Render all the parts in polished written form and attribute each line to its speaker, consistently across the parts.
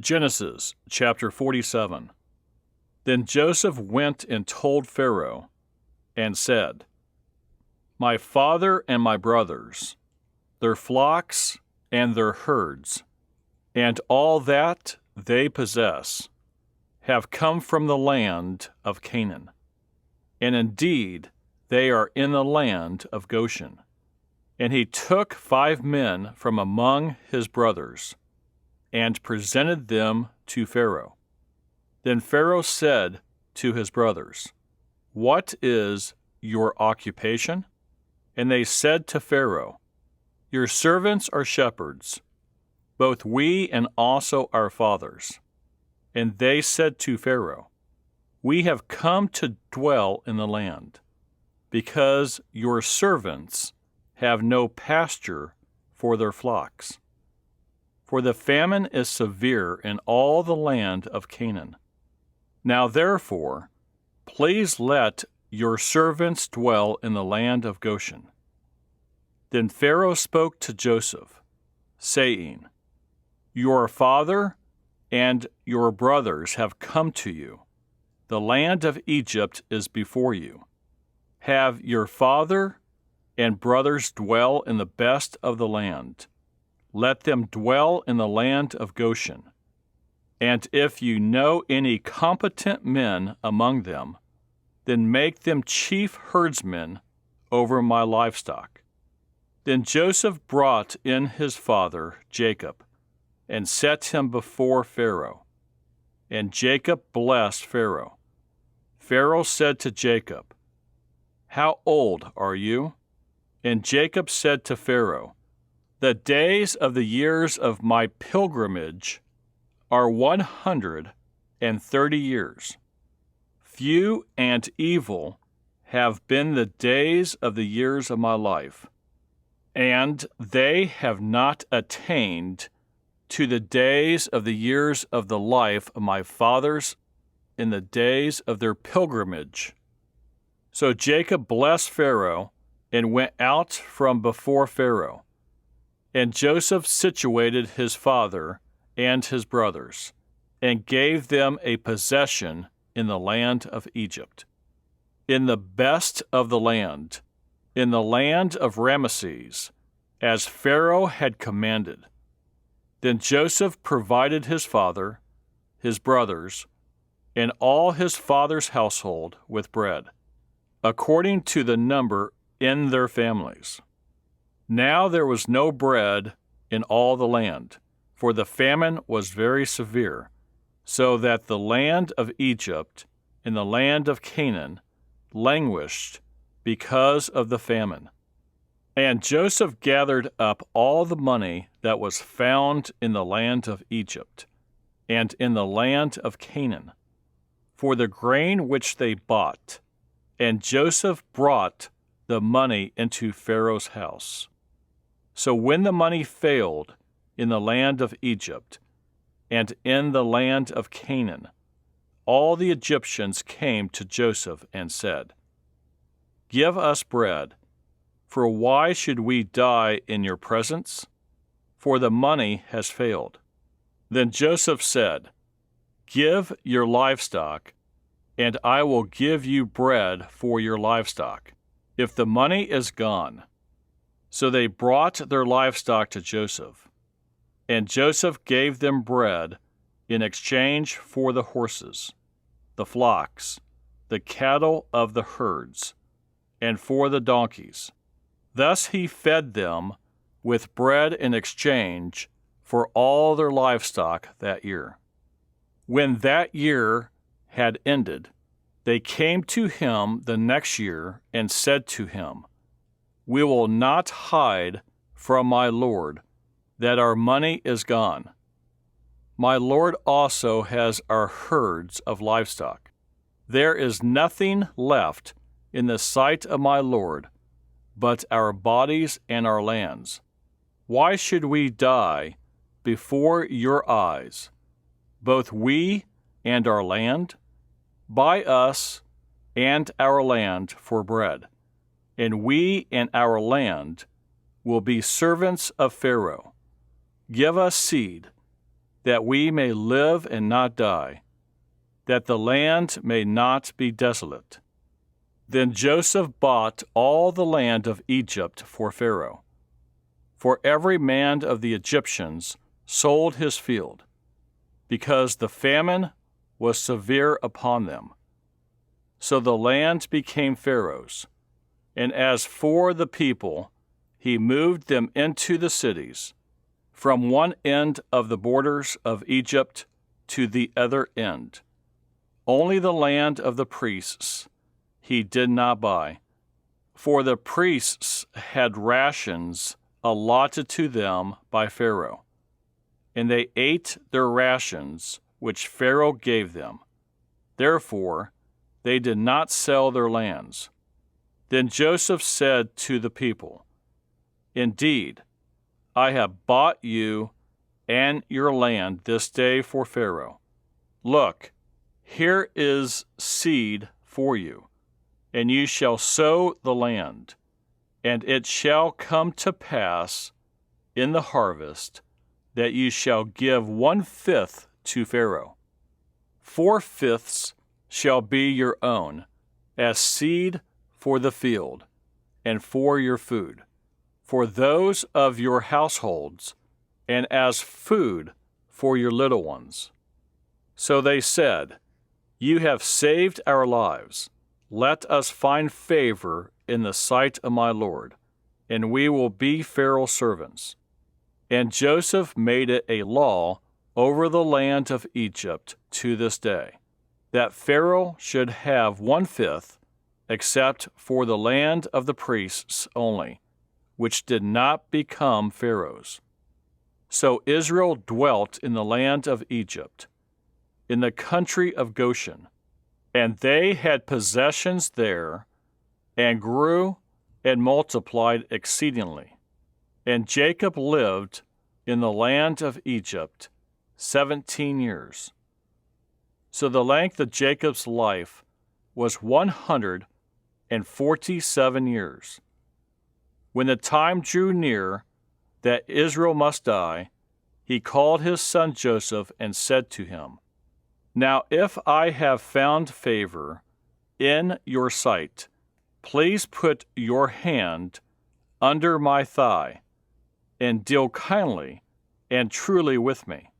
Speaker 1: Genesis chapter 47. Then Joseph went and told Pharaoh, and said, My father and my brothers, their flocks and their herds, and all that they possess, have come from the land of Canaan. And indeed, they are in the land of Goshen. And he took 5 men from among his brothers, and presented them to Pharaoh. Then Pharaoh said to his brothers, What is your occupation? And they said to Pharaoh, Your servants are shepherds, both we and also our fathers. And they said to Pharaoh, We have come to dwell in the land, because your servants have no pasture for their flocks. For the famine is severe in all the land of Canaan. Now therefore, please let your servants dwell in the land of Goshen. Then Pharaoh spoke to Joseph, saying, Your father and your brothers have come to you. The land of Egypt is before you. Have your father and brothers dwell in the best of the land. Let them dwell in the land of Goshen. And if you know any competent men among them, then make them chief herdsmen over my livestock. Then Joseph brought in his father Jacob, and set him before Pharaoh. And Jacob blessed Pharaoh. Pharaoh said to Jacob, How old are you? And Jacob said to Pharaoh, The days of the years of my pilgrimage are 130 years. Few and evil have been the days of the years of my life, and they have not attained to the days of the years of the life of my fathers in the days of their pilgrimage. So Jacob blessed Pharaoh and went out from before Pharaoh. And Joseph situated his father and his brothers, and gave them a possession in the land of Egypt, in the best of the land, in the land of Ramesses, as Pharaoh had commanded. Then Joseph provided his father, his brothers, and all his father's household with bread, according to the number in their families. Now there was no bread in all the land, for the famine was very severe, so that the land of Egypt and the land of Canaan languished because of the famine. And Joseph gathered up all the money that was found in the land of Egypt and in the land of Canaan, for the grain which they bought, and Joseph brought the money into Pharaoh's house. So when the money failed in the land of Egypt and in the land of Canaan, all the Egyptians came to Joseph and said, Give us bread, for why should we die in your presence? For the money has failed. Then Joseph said, Give your livestock, and I will give you bread for your livestock, if the money is gone. So they brought their livestock to Joseph, and Joseph gave them bread in exchange for the horses, the flocks, the cattle of the herds, and for the donkeys. Thus he fed them with bread in exchange for all their livestock that year. When that year had ended, they came to him the next year and said to him, We will not hide from my lord that our money is gone. My lord also has our herds of livestock. There is nothing left in the sight of my lord but our bodies and our lands. Why should we die before your eyes, both we and our land? Buy us and our land for bread, and we and our land will be servants of Pharaoh. Give us seed, that we may live and not die, that the land may not be desolate. Then Joseph bought all the land of Egypt for Pharaoh. For every man of the Egyptians sold his field, because the famine was severe upon them. So the land became Pharaoh's, and as for the people, he moved them into the cities, from one end of the borders of Egypt to the other end. Only the land of the priests he did not buy, for the priests had rations allotted to them by Pharaoh, and they ate their rations which Pharaoh gave them. Therefore, they did not sell their lands. Then Joseph said to the people, "Indeed, I have bought you and your land this day for Pharaoh. Look, here is seed for you, and you shall sow the land, and it shall come to pass in the harvest that you shall give 1/5 to Pharaoh. 4/5 shall be your own, as seed for the field, and for your food, for those of your households, and as food for your little ones." So they said, "You have saved our lives. Let us find favor in the sight of my Lord, and we will be Pharaoh's servants." And Joseph made it a law over the land of Egypt to this day, that Pharaoh should have 1/5, except for the land of the priests only, which did not become Pharaoh's. So Israel dwelt in the land of Egypt, in the country of Goshen, and they had possessions there, and grew and multiplied exceedingly. And Jacob lived in the land of Egypt 17 years. So the length of Jacob's life was 147 years. When the time drew near that Israel must die, he called his son Joseph and said to him, "Now if I have found favor in your sight, please put your hand under my thigh, and deal kindly and truly with me.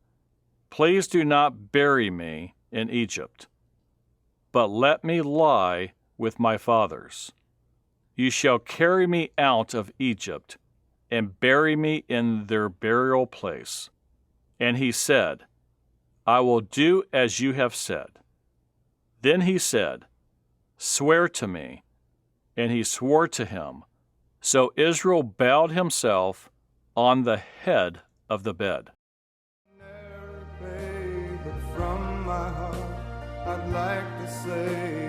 Speaker 1: Please do not bury me in Egypt, but let me lie with my fathers. You shall carry me out of Egypt and bury me in their burial place." And he said, "I will do as you have said." Then he said, "Swear to me." And he swore to him. So Israel bowed himself on the head of the bed.
Speaker 2: From my heart, I'd like to say